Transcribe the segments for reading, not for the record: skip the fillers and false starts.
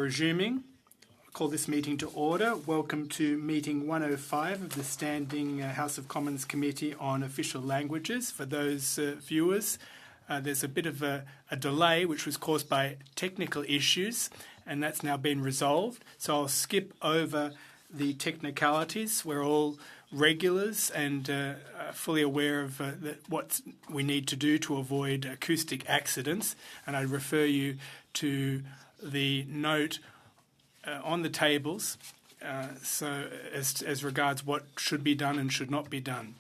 resuming. I call this meeting to order. Welcome to meeting 105 of the Standing House of Commons Committee on Official Languages. For those viewers, there's a bit of a delay which was caused by technical issues, and that's now been resolved. So I'll skip over the technicalities. We're all regulars and fully aware of what we need to do to avoid acoustic accidents, and I refer you to the note on the tables so as regards what should be done and should not be done.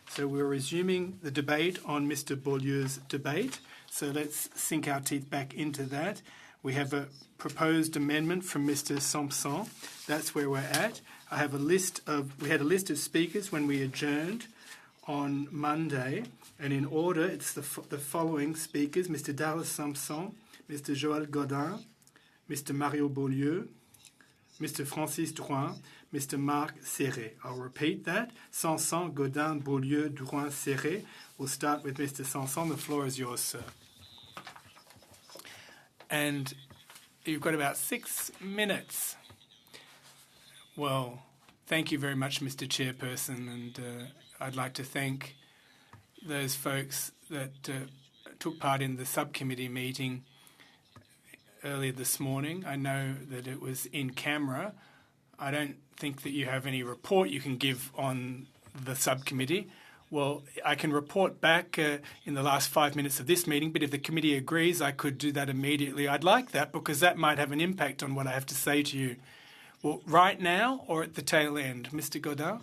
So we're resuming the debate on Mr. Beaulieu's debate. So let's sink our teeth back into that. We have a proposed amendment from Mr. Sampson. That's where we're at. We had a list of speakers when we adjourned on Monday, and in order, it's the following speakers: Mr. Dallas Sampson, Mr. Joël Godin, Mr. Mario Beaulieu, Mr. Francis Drouin, Mr. Marc Serré. I'll repeat that: Sampson, Godin, Beaulieu, Drouin, Serré. We'll start with Mr. Sampson. The floor is yours, sir. And you've got about 6 minutes. Well, thank you very much, Mr. Chairperson, and I'd like to thank those folks that took part in the subcommittee meeting earlier this morning. I know that it was in camera. I don't think that you have any report you can give on the subcommittee. Well, I can report back in the last 5 minutes of this meeting, but if the committee agrees, I could do that immediately. I'd like that because that might have an impact on what I have to say to you. Well, right now or at the tail end? Mr. Godin?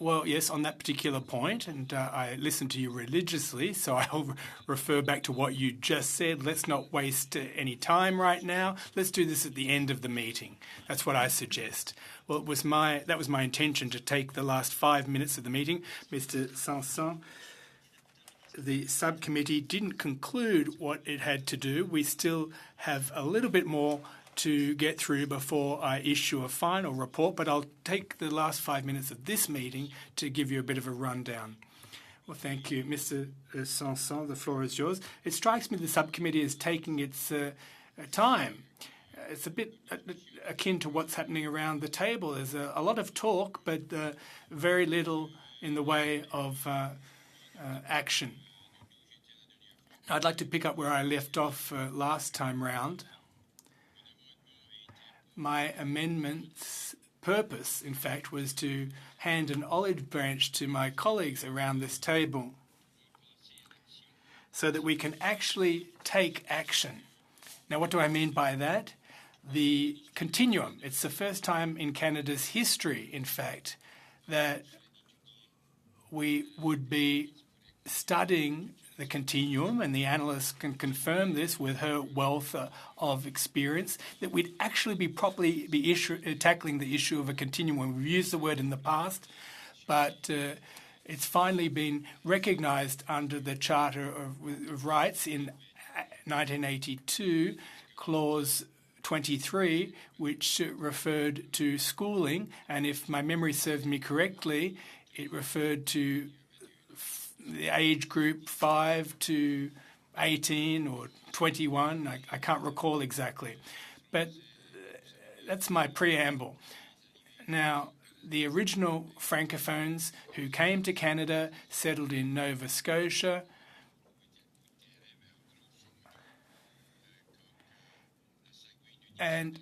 Well, yes, on that particular point, and I listened to you religiously, so I'll refer back to what you just said. Let's not waste any time right now. Let's do this at the end of the meeting. That's what I suggest. Well, that was my intention to take the last 5 minutes of the meeting. Mr. Sampson, the subcommittee didn't conclude what it had to do. We still have a little bit more to get through before I issue a final report, but I'll take the last 5 minutes of this meeting to give you a bit of a rundown. Well, thank you. Mr. Sampson, the floor is yours. It strikes me the subcommittee is taking its time. It's a bit akin to what's happening around the table. There's a lot of talk, but very little in the way of action. I'd like to pick up where I left off last time round. My amendment's purpose, in fact, was to hand an olive branch to my colleagues around this table so that we can actually take action. Now, what do I mean by that? The continuum. It's the first time in Canada's history, in fact, that we would be studying the continuum, and the analyst can confirm this with her wealth of experience, that we'd actually be properly tackling the issue of a continuum. We've used the word in the past, but it's finally been recognised under the Charter of Rights in 1982, Clause 23, which referred to schooling, and if my memory serves me correctly, it referred to the age group 5 to 18 or 21. I can't recall exactly. But that's my preamble. Now, the original Francophones who came to Canada, settled in Nova Scotia, and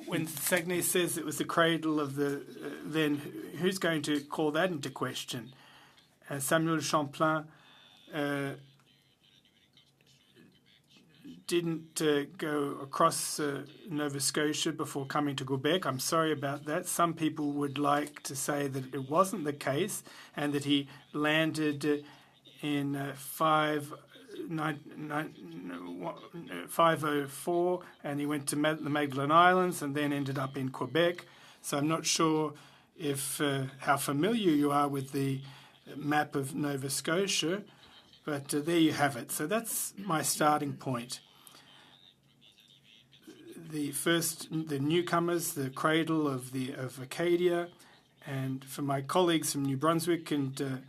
when Saguenay says it was the cradle of the, then who's going to call that into question? Samuel Champlain didn't go across Nova Scotia before coming to Quebec. I'm sorry about that. Some people would like to say that it wasn't the case and that he landed in 504 and he went to the Magdalen Islands and then ended up in Quebec. So I'm not sure if how familiar you are with the map of Nova Scotia, but there you have it. So that's my starting point. The newcomers, the cradle of Acadia, and for my colleagues from New Brunswick, and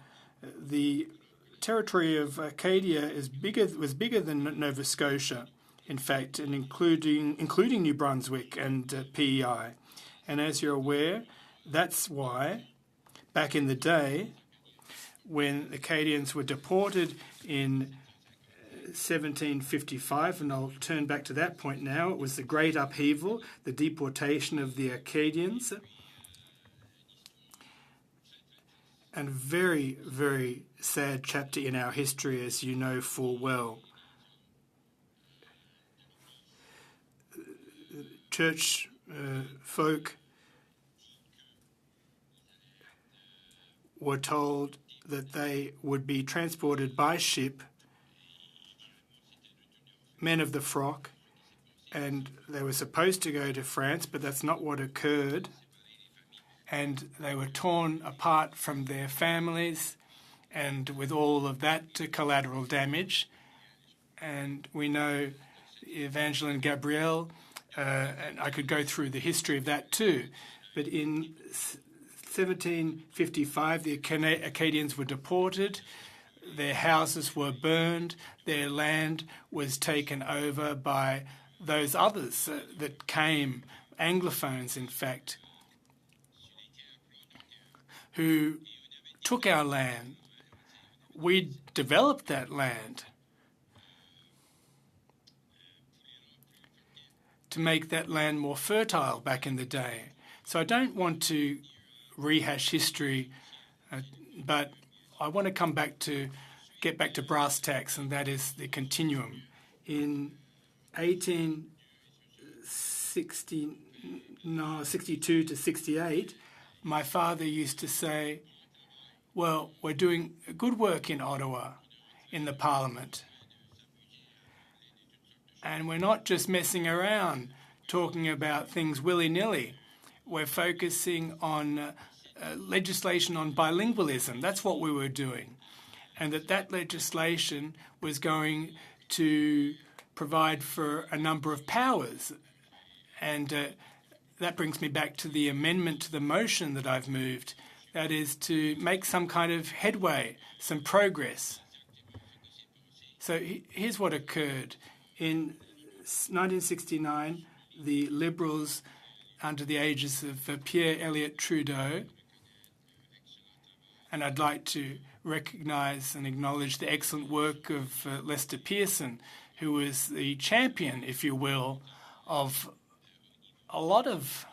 the territory of Acadia was bigger than Nova Scotia. in fact, and including New Brunswick and PEI. And as you're aware, that's why back in the day, when Acadians were deported in 1755, and I'll turn back to that point now, it was the Great Upheaval, the deportation of the Acadians. And a very, very sad chapter in our history, as you know full well. Church folk were told that they would be transported by ship, men of the frock, and they were supposed to go to France, but that's not what occurred. And they were torn apart from their families, and with all of that collateral damage. And we know Evangeline Gabriel, and I could go through the history of that too. But in 1755, the Acadians were deported, their houses were burned, their land was taken over by those others that came, Anglophones in fact, who took our land. We developed that land to make that land more fertile back in the day. So I don't want to rehash history, but I want to get back to brass tacks, and that is the continuum. In 1862 to 68, my father used to say, well, we're doing good work in Ottawa, in the Parliament. And we're not just messing around talking about things willy-nilly. We're focusing on legislation on bilingualism. That's what we were doing. And that legislation was going to provide for a number of powers. And that brings me back to the amendment to the motion that I've moved. That is to make some kind of headway, some progress. So here's what occurred. In 1969, the Liberals, under the aegis of Pierre Elliott Trudeau, and I'd like to recognise and acknowledge the excellent work of Lester Pearson, who was the champion, if you will, of a lot of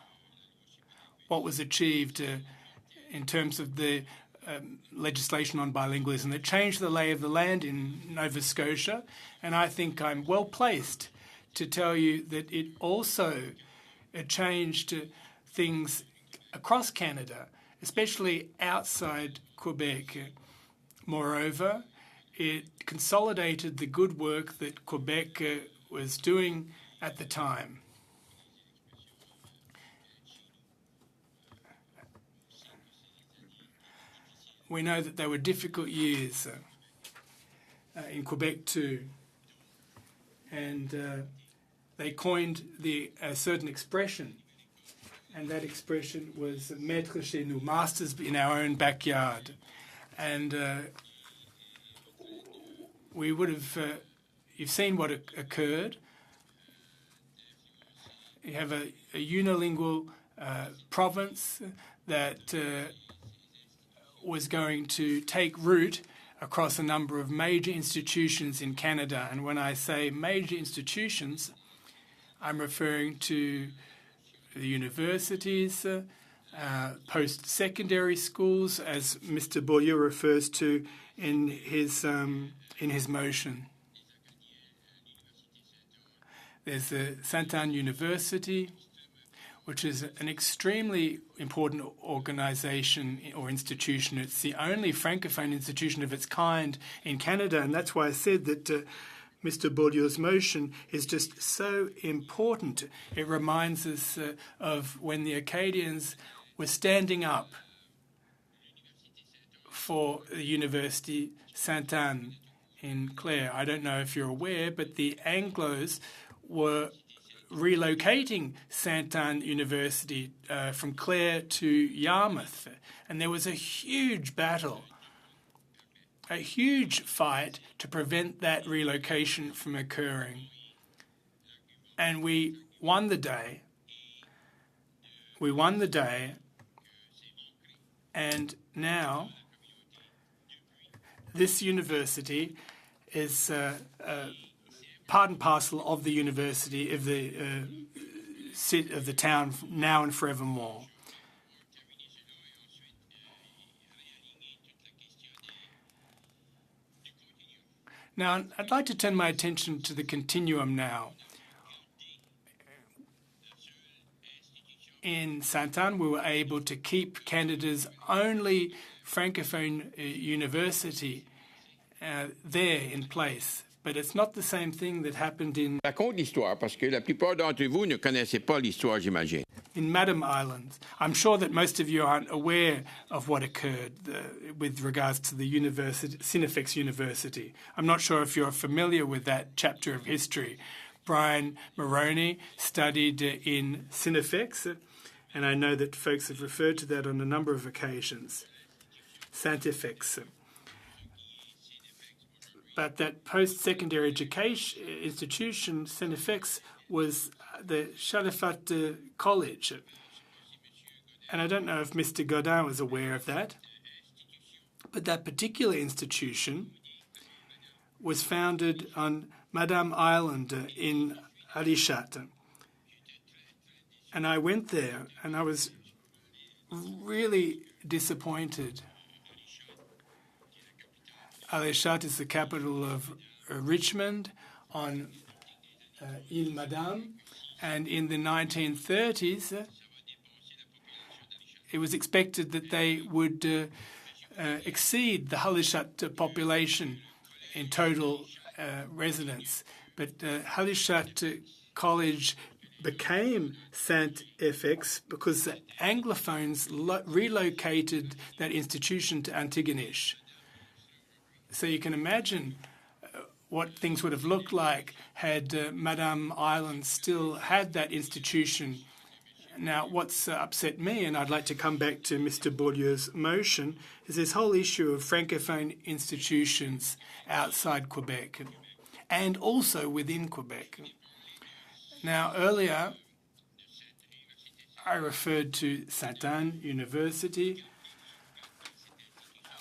what was achieved in terms of the legislation on bilingualism that changed the lay of the land in Nova Scotia. And I think I'm well placed to tell you that it also changed things across Canada, especially outside Quebec. Moreover, it consolidated the good work that Quebec was doing at the time. We know that there were difficult years in Quebec too, and they coined a certain expression, and that expression was "maître chez nous," masters in our own backyard. And we would have, you've seen what occurred. You have a unilingual province that was going to take root across a number of major institutions in Canada. And when I say major institutions, I'm referring to the universities, post-secondary schools, as Mr. Beaulieu refers to in his motion. There's the Sainte-Anne University, which is an extremely important organisation or institution. It's the only francophone institution of its kind in Canada, and that's why I said that Mr. Beaulieu's motion is just so important. It reminds us of when the Acadians were standing up for the University Sainte-Anne in Clare. I don't know if you're aware, but the Anglos were relocating Sainte-Anne University from Clare to Yarmouth. And there was a huge battle, a huge fight to prevent that relocation from occurring. And we won the day. We won the day, and now this university is part and parcel of the university of the town now and forevermore. Now, I'd like to turn my attention to the continuum now. In Sainte-Anne, we were able to keep Canada's only francophone university there in place. But it's not the same thing that happened in... Raconte l'histoire, parce que la plupart d'entre vous ne connaissez pas l'histoire, j'imagine. In Madam Island. I'm sure that most of you aren't aware of what occurred with regards to the university, Cinefex University. I'm not sure if you're familiar with that chapter of history. Brian Moroney studied in Cinefex, and I know that folks have referred to that on a number of occasions. Saint-Effex. But that post-secondary education institution, Cinefex, was the Chalifat College. And I don't know if Mr. Godin was aware of that, but that particular institution was founded on Madame Island in Alichat. And I went there, and I was really disappointed. Alichat is the capital of Richmond on Ile Madame, and in the 1930s, it was expected that they would exceed the Alichat population in total residents. But Alichat College became Saint-Effex because the Anglophones relocated that institution to Antigonish. So you can imagine what things would have looked like had Madame Island still had that institution. Now, what's upset me, and I'd like to come back to Mr. Beaulieu's motion, is this whole issue of francophone institutions outside Quebec and also within Quebec. Now, earlier, I referred to Sainte-Anne University,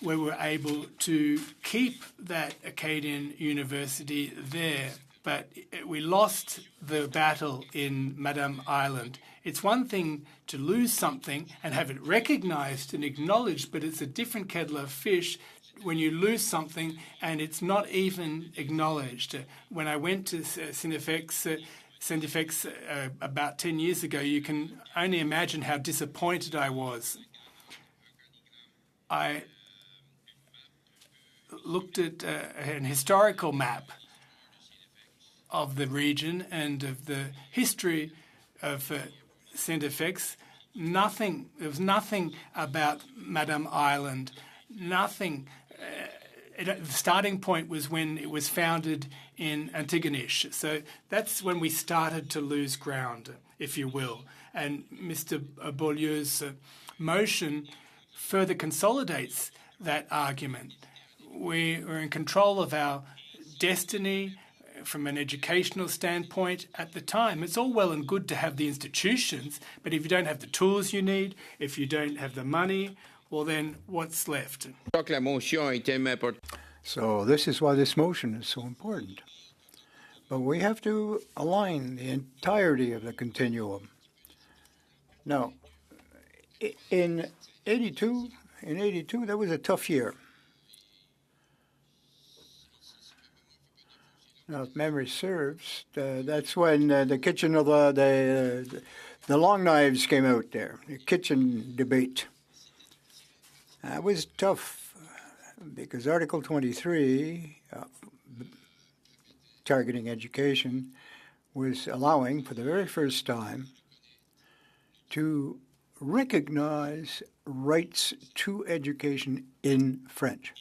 where we were able to keep that Acadian university there, but we lost the battle in Madame Island. It's one thing to lose something and have it recognized and acknowledged, but it's a different kettle of fish when you lose something and it's not even acknowledged. When I went to Cinefex about 10 years ago, you can only imagine how disappointed I was. I looked at an historical map of the region and of the history of Saint-Effex. There was nothing about Madame Island, nothing. The starting point was when it was founded in Antigonish. So that's when we started to lose ground, if you will. And Mr. Beaulieu's motion further consolidates that argument. We are in control of our destiny from an educational standpoint at the time. It's all well and good to have the institutions, but if you don't have the tools you need, if you don't have the money, well, then what's left? So this is why this motion is so important. But we have to align the entirety of the continuum. Now, in 82, that was a tough year. Now, if memory serves, that's when the kitchen of the long knives came out there, the kitchen debate. That was tough because Article 23, targeting education, was allowing for the very first time to recognize rights to education in French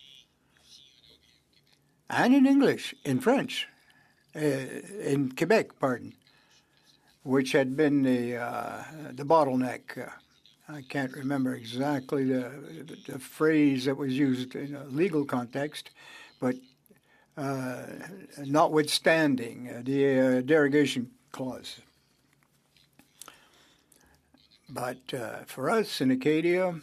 and in English, in French. In Quebec, which had been the bottleneck. I can't remember exactly the phrase that was used in a legal context, but notwithstanding the derogation clause. But for us in Acadia,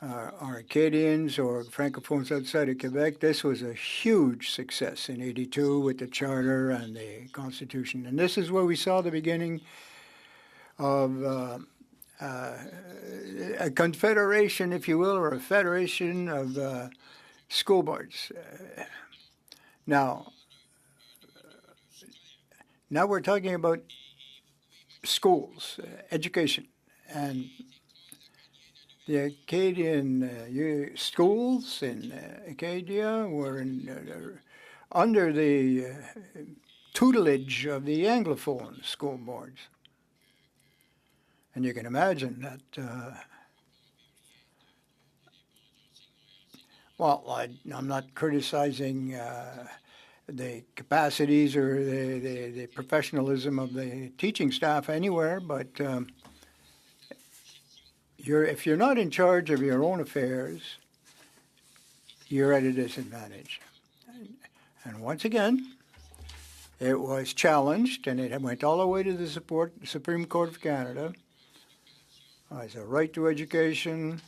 our Acadians or Francophones outside of Quebec, this was a huge success in '82 with the Charter and the Constitution. And this is where we saw the beginning of a confederation, if you will, or a federation of school boards. Now we're talking about schools, education, and the Acadian schools in Acadia were under the tutelage of the Anglophone school boards. And you can imagine that, I'm not criticizing the capacities or the professionalism of the teaching staff anywhere, but if you're not in charge of your own affairs, you're at a disadvantage. And once again, it was challenged, and it went all the way to the Supreme Court of Canada as a right to education.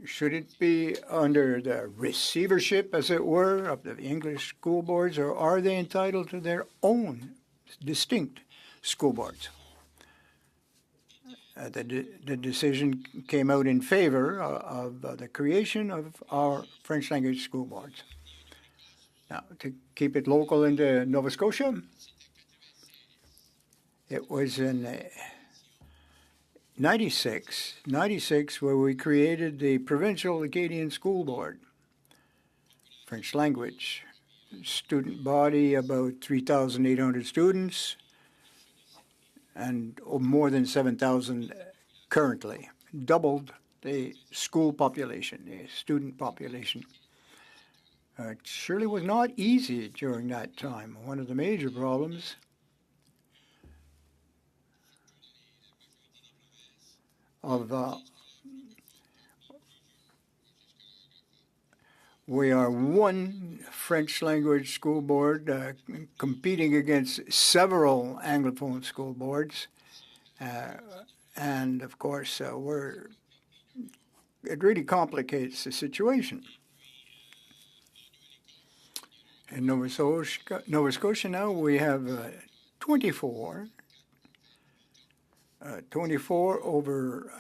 Should it be under the receivership, as it were, of the English school boards, or are they entitled to their own distinct school boards? The decision came out in favor of the creation of our French language school boards. Now, to keep it local into Nova Scotia, it was in 96 where we created the Provincial Acadian School Board, French language, student body about 3,800 students, and more than 7,000 currently, doubled the school population, the student population. It surely was not easy during that time. One of the major problems of we are one French language school board competing against several Anglophone school boards, and of course it really complicates the situation. In Nova Scotia now we have 24 over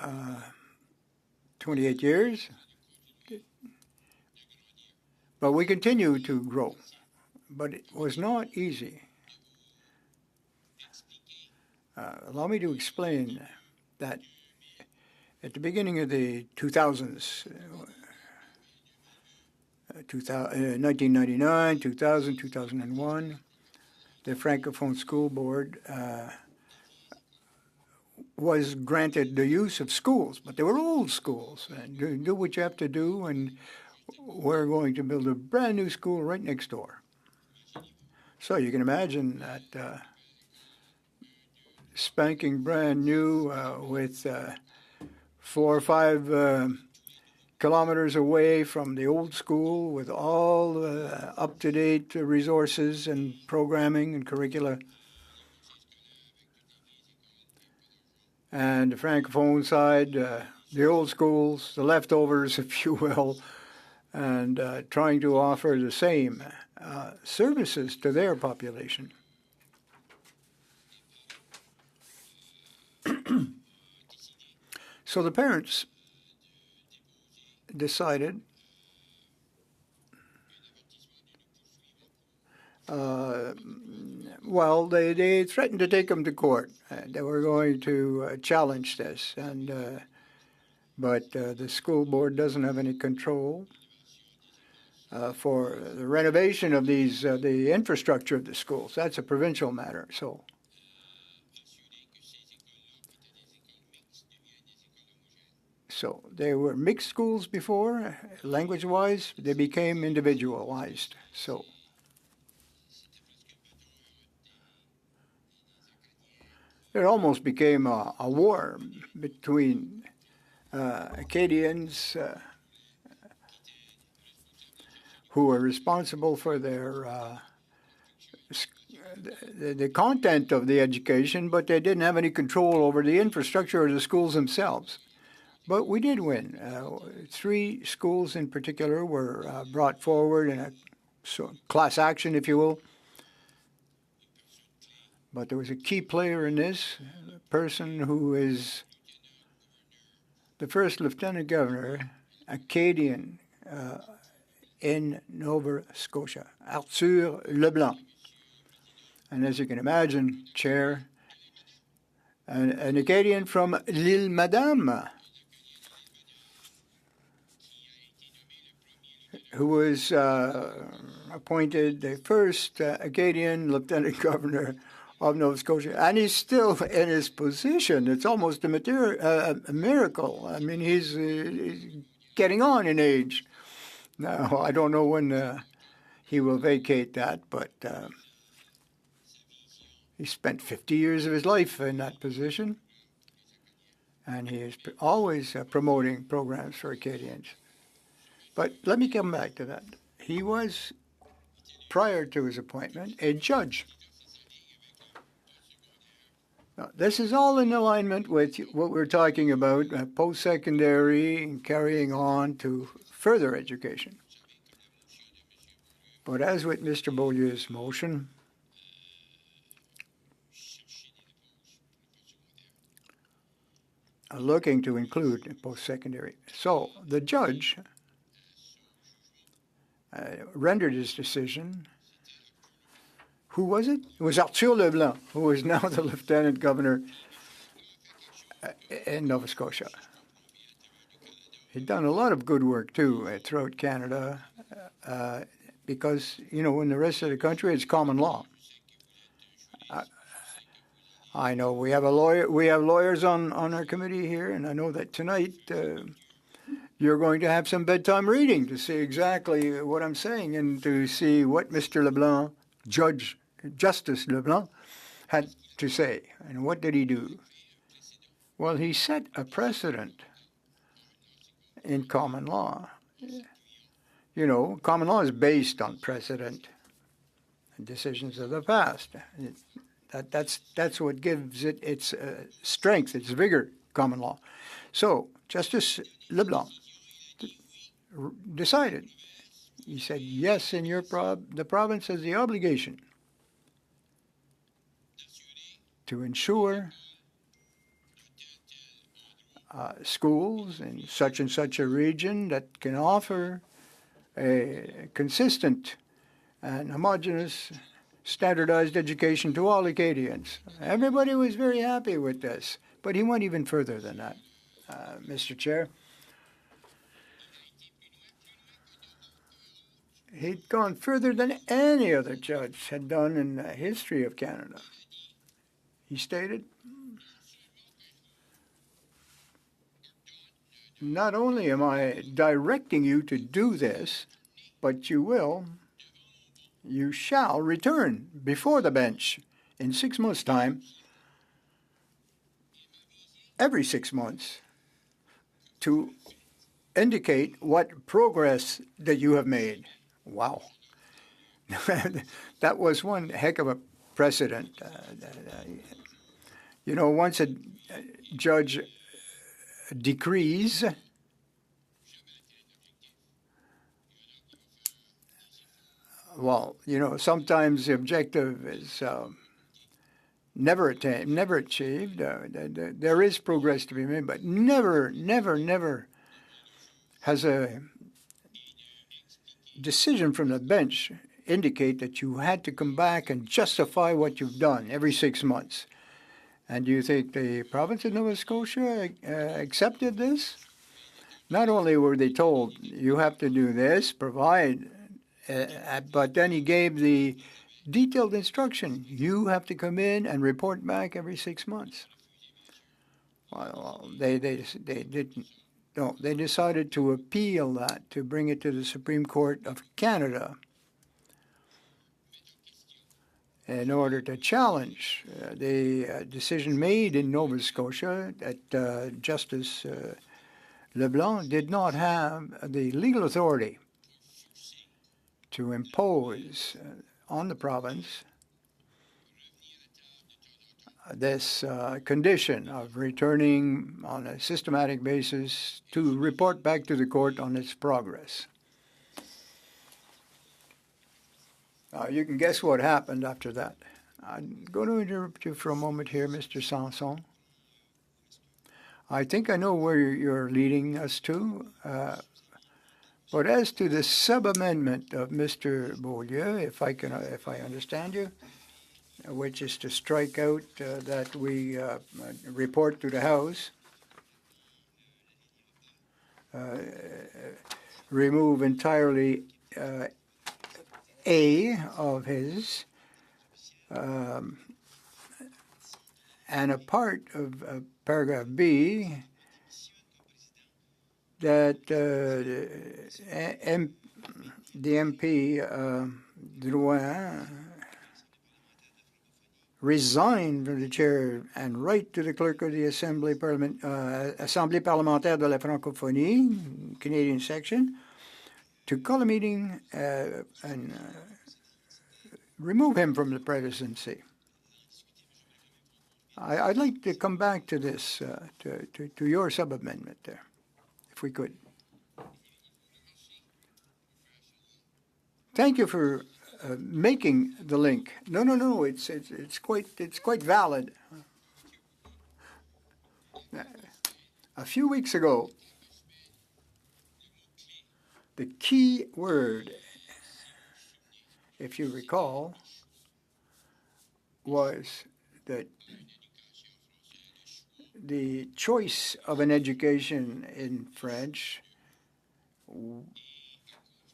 28 years. But we continue to grow. But it was not easy. Allow me to explain that at the beginning of the 2000s, 1999, 2000, 2001, the Francophone School Board was granted the use of schools, but they were old schools. And do what you have to do, and we're going to build a brand new school right next door. So you can imagine that spanking brand new with 4 or 5 kilometers away from the old school with all up-to-date resources and programming and curricula. And the Francophone side, the old schools, the leftovers, if you will, and trying to offer the same services to their population. So the parents decided they threatened to take them to court. They were going to challenge this, but the school board doesn't have any control for the renovation of these, the infrastructure of the schools. That's a provincial matter. So they were mixed schools before, language-wise. They became individualized. So it almost became a war between Acadians who were responsible for their the content of the education, but they didn't have any control over the infrastructure or the schools themselves. But we did win. 3 schools in particular were brought forward in a class action, if you will. But there was a key player in this, a person who is the first lieutenant governor, Acadian, in Nova Scotia, Arthur Leblanc. And as you can imagine, Chair, an Acadian from l'Île Madame, who was appointed the first Acadian lieutenant governor of Nova Scotia, and he's still in his position. It's almost a miracle. I mean, he's getting on in age. Now, I don't know when he will vacate that, but he spent 50 years of his life in that position, and he is always promoting programs for Acadians. But let me come back to that. He was, prior to his appointment, a judge. Now, this is all in alignment with what we're talking about, post-secondary and carrying on to further education. But as with Mr. Beaulieu's motion, looking to include post-secondary. So the judge rendered his decision. Who was it? It was Arthur Leblanc, who is now the lieutenant governor in Nova Scotia. He'd done a lot of good work, too, throughout Canada, because, you know, in the rest of the country, it's common law. I know we have lawyers on our committee here, and I know that tonight you're going to have some bedtime reading to see exactly what I'm saying and to see what Mr. Leblanc, Justice Leblanc, had to say. And what did he do? Well, he set a precedent in common law. You know, common law is based on precedent and decisions of the past. That's what gives it its strength, its vigor, common law. So Justice Leblanc decided. He said, yes, in the province has the obligation to ensure schools in such and such a region that can offer a consistent and homogeneous standardized education to all Acadians. Everybody was very happy with this, but he went even further than that, Mr. Chair. He'd gone further than any other judge had done in the history of Canada. He stated, not only am I directing you to do this, but you shall return before the bench in 6 months' time, every 6 months, to indicate what progress that you have made. Wow. That was one heck of a precedent. You know, once a judge decrees, well, you know, sometimes the objective is never achieved. There is progress to be made, but never has a decision from the bench indicate that you had to come back and justify what you've done every 6 months. And do you think the province of Nova Scotia accepted this? Not only were they told, you have to do this, provide, but then he gave the detailed instruction, you have to come in and report back every 6 months. Well, they didn't. No, they decided to appeal that, to bring it to the Supreme Court of Canada in order to challenge the decision made in Nova Scotia that Justice Leblanc did not have the legal authority to impose on the province this condition of returning on a systematic basis to report back to the court on its progress. You can guess what happened after that. I'm going to interrupt you for a moment here, Mr. Sanson. I think I know where you're leading us to. But as to the sub-amendment of Mr. Beaulieu, if I understand you, which is to strike out that we report to the House, remove entirely A of his, and a part of paragraph B that the MP Drouin resign from the chair and write to the clerk of the Assemblée Parlementaire de la Francophonie, Canadian section, to call a meeting and remove him from the presidency. I'd like to come back to this, to your sub-amendment there, if we could. Thank you for making the link. No. It's quite valid. A few weeks ago, the key word, if you recall, was that the choice of an education in French,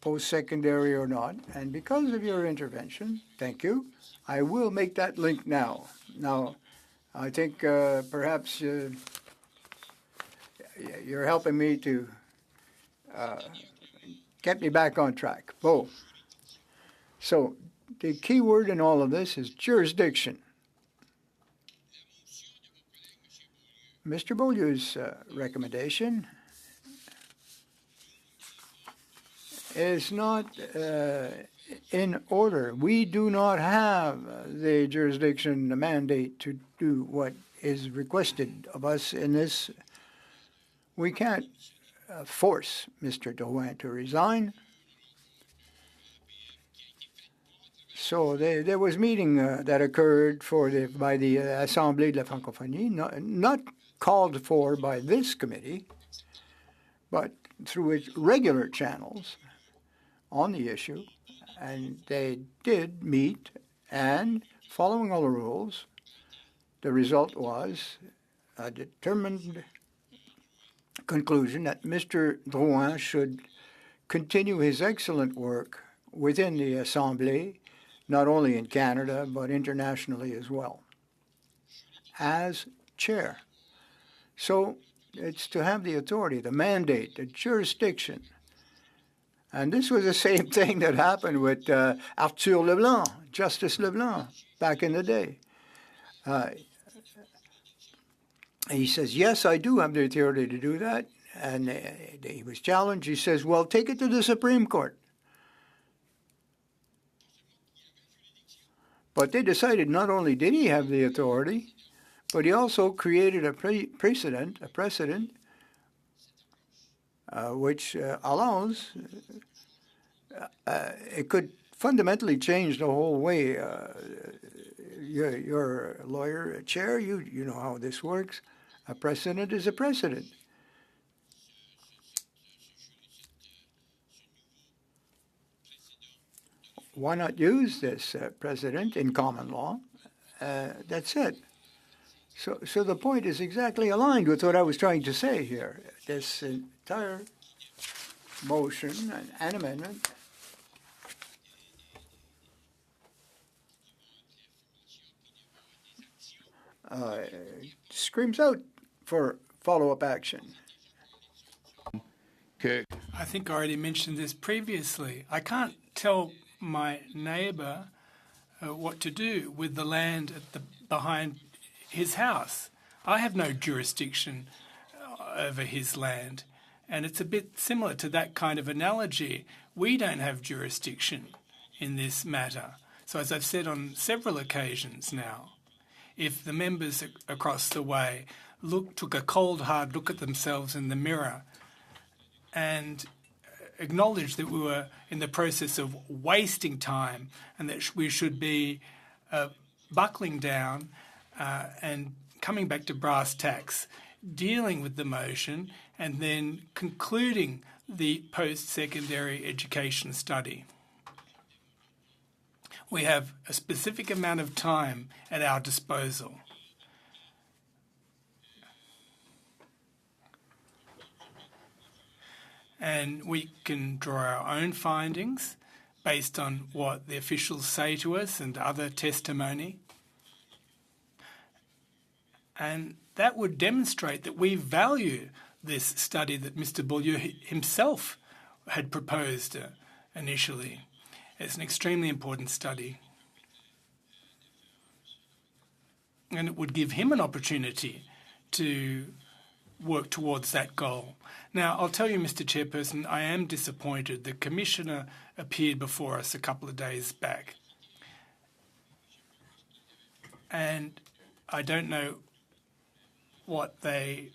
post-secondary or not, and because of your intervention, thank you, I will make that link now. Now, I think perhaps you're helping me to get me back on track. Boom. So the key word in all of this is jurisdiction. Mr. Beaulieu's recommendation is not in order. We do not have the jurisdiction, the mandate to do what is requested of us in this. We can't force Mr. Drouin to resign. So there was meeting that occurred by the Assemblée de la Francophonie, not called for by this committee, but through its regular channels on the issue, and they did meet, and following all the rules, the result was a determined conclusion that Mr. Drouin should continue his excellent work within the Assemblée, not only in Canada, but internationally as well, as chair. So it's to have the authority, the mandate, the jurisdiction. And this was the same thing that happened with Arthur Leblanc, Justice Leblanc, back in the day. He says, yes, I do have the authority to do that. And he was challenged. He says, well, take it to the Supreme Court. But they decided not only did he have the authority, but he also created a precedent, which allows, it could fundamentally change the whole way. You're a lawyer, a chair, you know how this works. A precedent is a precedent. Why not use this precedent in common law? That's it. So the point is exactly aligned with what I was trying to say here. This entire motion and amendment screams out for follow-up action. Que I think I already mentioned this previously. I can't tell my neighbour what to do with the land behind his house. I have no jurisdiction over his land. And it's a bit similar to that kind of analogy. We don't have jurisdiction in this matter. So as I've said on several occasions now, if the members across the way took a cold, hard look at themselves in the mirror and acknowledged that we were in the process of wasting time and that we should be buckling down and coming back to brass tacks, dealing with the motion and then concluding the post-secondary education study. We have a specific amount of time at our disposal. And we can draw our own findings based on what the officials say to us and other testimony. And that would demonstrate that we value this study that Mr. Beaulieu himself had proposed initially. It's an extremely important study. And it would give him an opportunity to work towards that goal. Now, I'll tell you, Mr. Chairperson, I am disappointed. The Commissioner appeared before us a couple of days back. And I don't know what they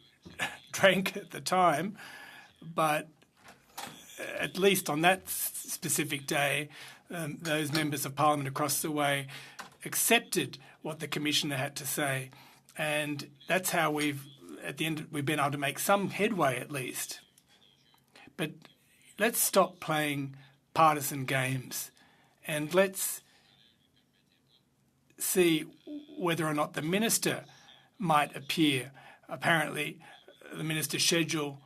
drank at the time, but at least on that specific day, those members of Parliament across the way accepted what the Commissioner had to say. And that's how we've been able to make some headway at least. But let's stop playing partisan games and let's see whether or not the Minister might appear. Apparently, the Minister's schedule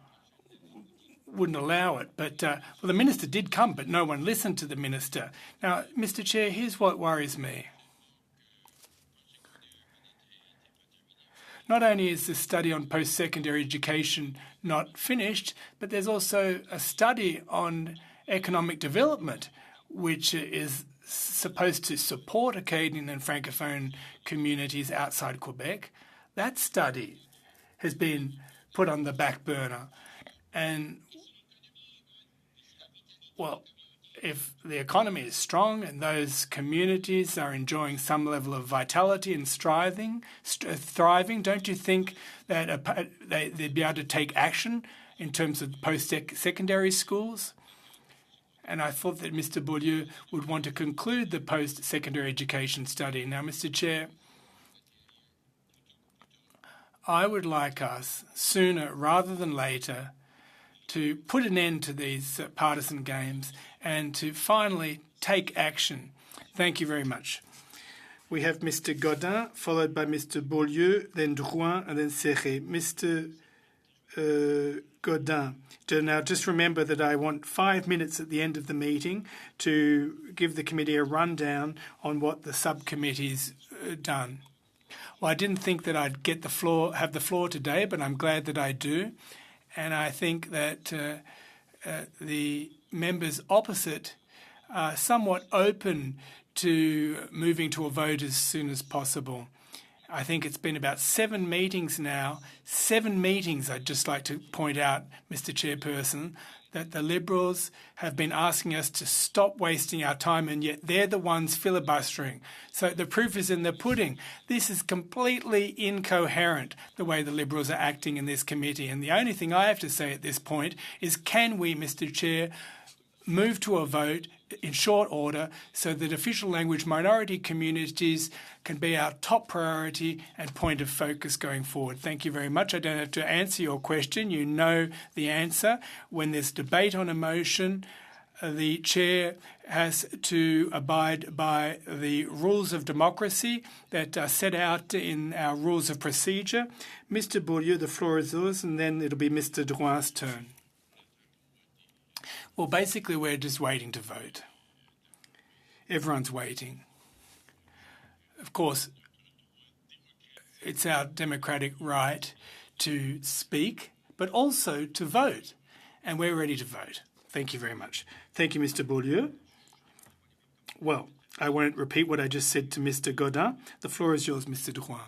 wouldn't allow it. But the Minister did come, but no one listened to the Minister. Now, Mr. Chair, here's what worries me. Not only is the study on post-secondary education not finished, but there's also a study on economic development, which is supposed to support Acadian and Francophone communities outside Quebec. That study has been put on the back burner. And, well, if the economy is strong and those communities are enjoying some level of vitality and thriving, don't you think that they'd be able to take action in terms of post-secondary schools? And I thought that Mr. Beaulieu would want to conclude the post-secondary education study. Now, Mr. Chair, I would like us, sooner rather than later, to put an end to these partisan games and to finally take action. Thank you very much. We have Mr. Godin, followed by Mr. Beaulieu, then Drouin, and then Serré. Mr. Godin. Now, just remember that I want 5 minutes at the end of the meeting to give the committee a rundown on what the subcommittee's done. Well, I didn't think that I'd have the floor today, but I'm glad that I do. And I think that the members opposite are somewhat open to moving to a vote as soon as possible. I think it's been about 7 meetings now. 7 meetings, I'd just like to point out, Mr. Chairperson, that the Liberals have been asking us to stop wasting our time, and yet they're the ones filibustering. So the proof is in the pudding. This is completely incoherent, the way the Liberals are acting in this committee. And the only thing I have to say at this point is, can we, Mr. Chair, move to a vote in short order so that official language minority communities can be our top priority and point of focus going forward. Thank you very much. I don't have to answer your question. You know the answer. When there's debate on a motion, the chair has to abide by the rules of democracy that are set out in our rules of procedure. Mr. Beaulieu, the floor is yours, and then it'll be Mr. Drouin's turn. Well, basically, we're just waiting to vote. Everyone's waiting. Of course, it's our democratic right to speak, but also to vote. And we're ready to vote. Thank you very much. Thank you, Mr. Beaulieu. Well, I won't repeat what I just said to Mr. Godin. The floor is yours, Mr. Drouin.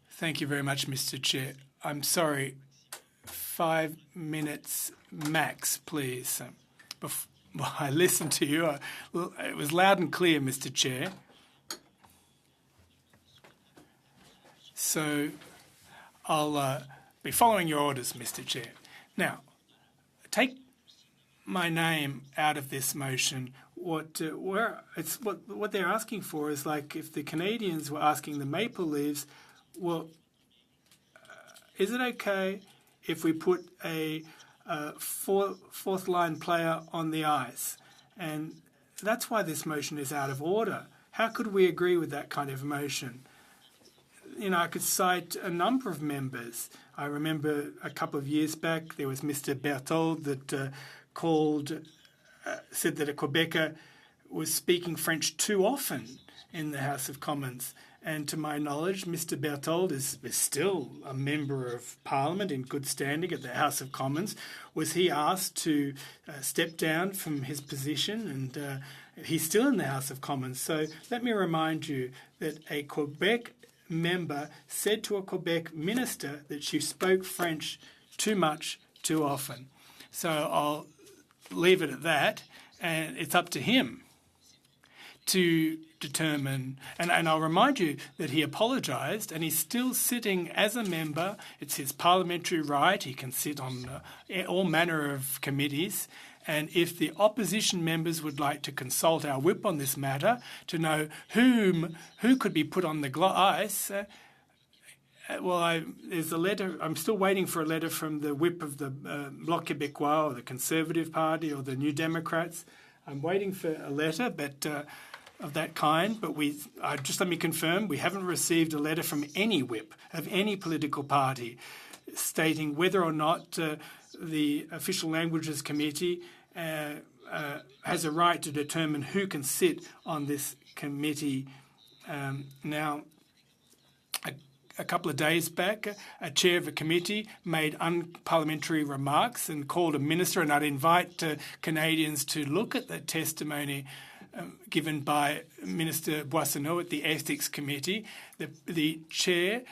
Thank you very much, Mr. Chair. I'm sorry. 5 minutes max, please. I listened to you. It was loud and clear, Mr. Chair. So I'll be following your orders, Mr. Chair. Now, take my name out of this motion. What they're asking for is, like, if the Canadians were asking the Maple Leafs, well, is it okay if we put a fourth line player on the ice? And that's why this motion is out of order. How could we agree with that kind of motion? You know, I could cite a number of members. I remember a couple of years back there was Mr. Berthold that said that a Quebecer was speaking French too often in the House of Commons. And to my knowledge, Mr. Berthold is still a member of Parliament in good standing at the House of Commons. Was he asked to step down from his position? And he's still in the House of Commons. So let me remind you that a Quebec member said to a Quebec minister that she spoke French too much, too often. So I'll leave it at that, and it's up to him to determine, and I'll remind you that he apologised and he's still sitting as a member. It's his parliamentary right. He can sit on all manner of committees. And if the opposition members would like to consult our whip on this matter to know who could be put on the ice, there's a letter. I'm still waiting for a letter from the whip of the Bloc Québécois or the Conservative Party or the New Democrats. I'm waiting for a letter, but of that kind. But just let me confirm, we haven't received a letter from any whip of any political party stating whether or not the Official Languages Committee has a right to determine who can sit on this committee. Now, a couple of days back, a chair of a committee made unparliamentary remarks and called a minister, and I'd invite Canadians to look at the testimony given by Minister Boissonnault at the Ethics Committee. The chair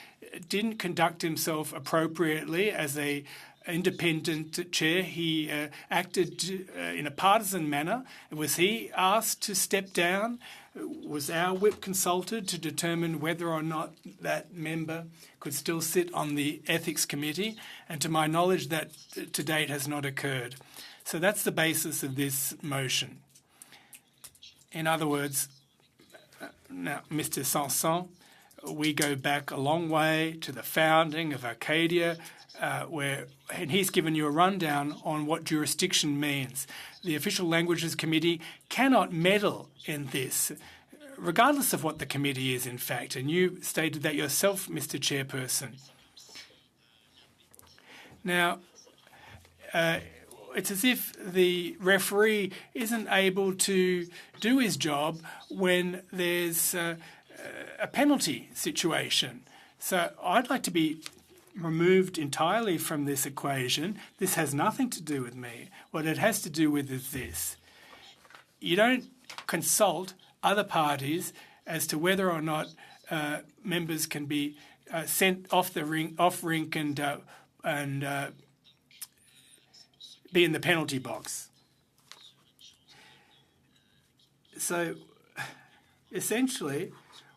didn't conduct himself appropriately as a independent chair. He acted in a partisan manner. Was he asked to step down? Was our whip consulted to determine whether or not that member could still sit on the Ethics Committee? And to my knowledge, that to date has not occurred. So that's the basis of this motion. In other words, now, Mr. Sanson, we go back a long way to the founding of Arcadia, and he's given you a rundown on what jurisdiction means. The Official Languages Committee cannot meddle in this, regardless of what the committee is, in fact. And you stated that yourself, Mr. Chairperson. Now, it's as if the referee isn't able to do his job when there's a penalty situation. So I'd like to be removed entirely from this equation. This has nothing to do with me. What it has to do with is this. You don't consult other parties as to whether or not members can be sent off rink and be in the penalty box. So essentially,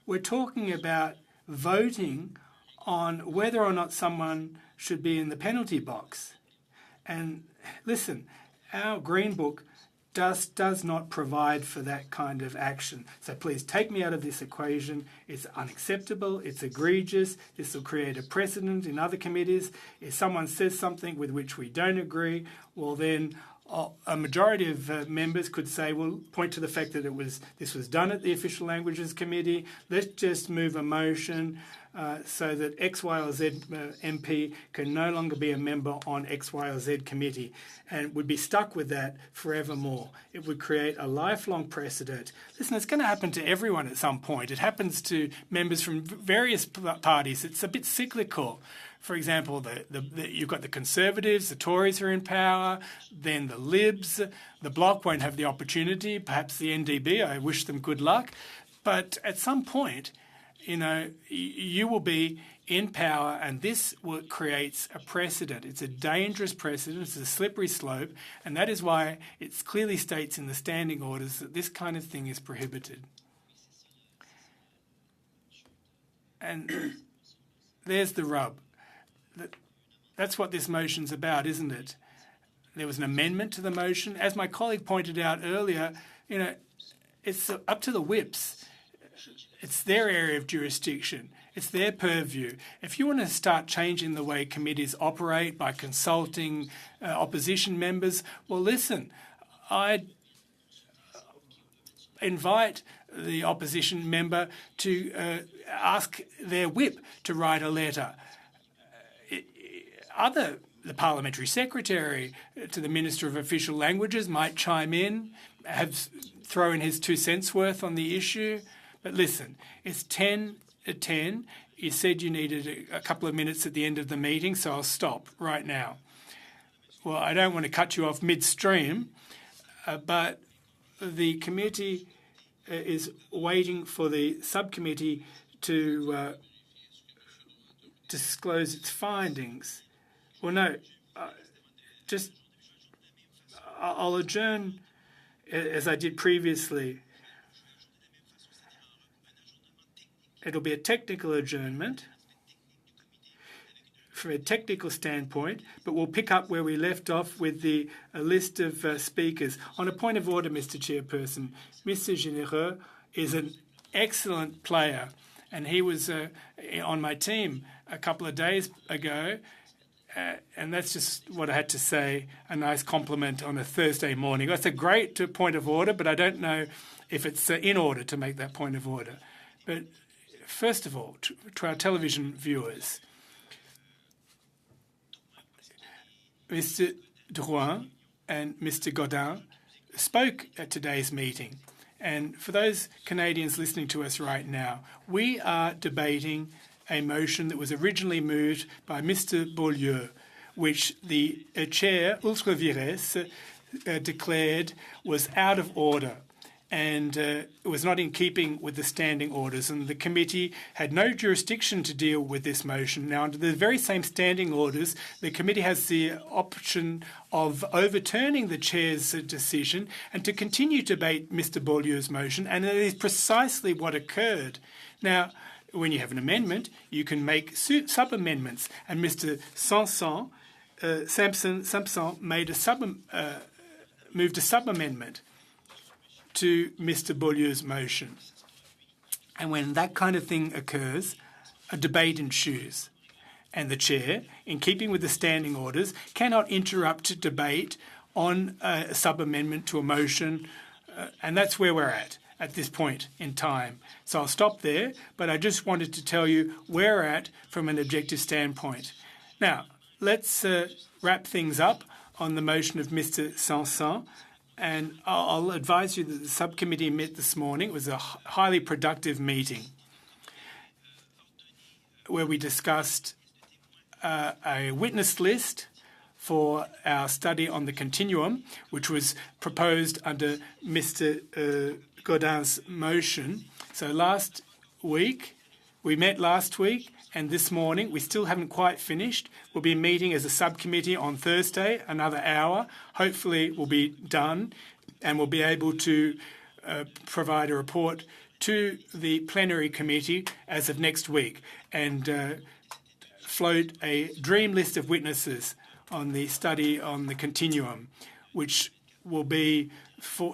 we're talking about voting on whether or not someone should be in the penalty box. And listen, our Green Book does not provide for that kind of action. So please take me out of this equation. It's unacceptable. It's egregious. This will create a precedent in other committees. If someone says something with which we don't agree, well then a majority of members could say, well, point to the fact that this was done at the Official Languages Committee. Let's just move a motion so that X, Y, or Z MP can no longer be a member on X, Y, or Z committee, and would be stuck with that forevermore. It would create a lifelong precedent. Listen, it's going to happen to everyone at some point. It happens to members from various parties. It's a bit cyclical. For example, you've got the Conservatives, the Tories are in power, then the Libs, the Bloc won't have the opportunity, perhaps the NDP, I wish them good luck. But at some point, you will be in power, and this creates a precedent. It's a dangerous precedent. It's a slippery slope, and that is why it clearly states in the standing orders that this kind of thing is prohibited. And there's the rub. That's what this motion's about, isn't it? There was an amendment to the motion. As my colleague pointed out earlier, it's up to the whips. It's their area of jurisdiction. It's their purview. If you want to start changing the way committees operate by consulting opposition members, well, listen, I'd invite the opposition member to ask their whip to write a letter. The parliamentary secretary to the Minister of Official Languages might chime in, throw in his 2 cents worth on the issue. But listen, it's 10 at 10. You said you needed a couple of minutes at the end of the meeting, so I'll stop right now. Well, I don't want to cut you off midstream, but the committee is waiting for the subcommittee to disclose its findings. Well, no, I'll adjourn as I did previously. It'll be a technical adjournment from a technical standpoint, but we'll pick up where we left off with the list of speakers. On a point of order, Mr. Chairperson, Mr. Généreux is an excellent player, and he was on my team a couple of days ago. And that's just what I had to say, a nice compliment on a Thursday morning. That's a great point of order, but I don't know if it's in order to make that point of order. But first of all, to our television viewers, Mr. Drouin and Mr. Godin spoke at today's meeting. And for those Canadians listening to us right now, we are debating a motion that was originally moved by Mr. Beaulieu, which the chair, Ultra Vires, declared was out of order and it was not in keeping with the standing orders. And the committee had no jurisdiction to deal with this motion. Now, under the very same standing orders, the committee has the option of overturning the chair's decision and to continue to debate Mr. Beaulieu's motion, and it is precisely what occurred. Now, when you have an amendment, you can make sub-amendments, and Mr. Sampson made moved a sub-amendment to Mr. Beaulieu's motion. And when that kind of thing occurs, a debate ensues. And the chair, in keeping with the standing orders, cannot interrupt debate on a sub-amendment to a motion, and that's where we're at this point in time. So I'll stop there, but I just wanted to tell you where we're at from an objective standpoint. Now, let's wrap things up on the motion of Mr. Sanson, and I'll advise you that the subcommittee met this morning. It was a highly productive meeting where we discussed a witness list for our study on the continuum, which was proposed under Mr. Godin's motion. So we met last week, and this morning we still haven't quite finished. We'll be meeting as a subcommittee on Thursday, another hour. Hopefully we'll be done, and we'll be able to provide a report to the plenary committee as of next week and float a dream list of witnesses on the study on the continuum, which will be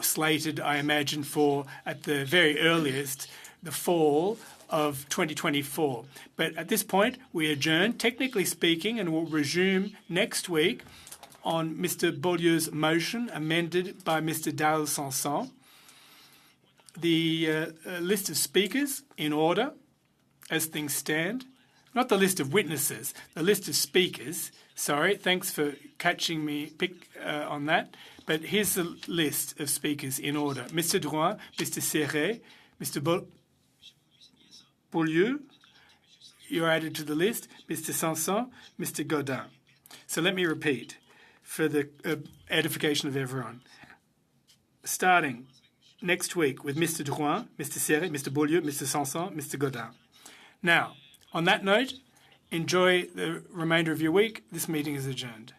slated, I imagine, for, at the very earliest, the fall of 2024. But at this point, we adjourn, technically speaking, and will resume next week on Mr. Beaulieu's motion, amended by Mr. Dal-Sanson. The list of speakers in order, as things stand. Not the list of witnesses, the list of speakers. Sorry, thanks for catching me on that. But here's the list of speakers in order. Mr. Drouin, Mr. Serret, Mr. Beaulieu, you're added to the list, Mr. Sanson, Mr. Godin. So let me repeat for the edification of everyone. Starting next week with Mr. Drouin, Mr. Serret, Mr. Beaulieu, Mr. Sanson, Mr. Godin. Now, on that note, enjoy the remainder of your week. This meeting is adjourned.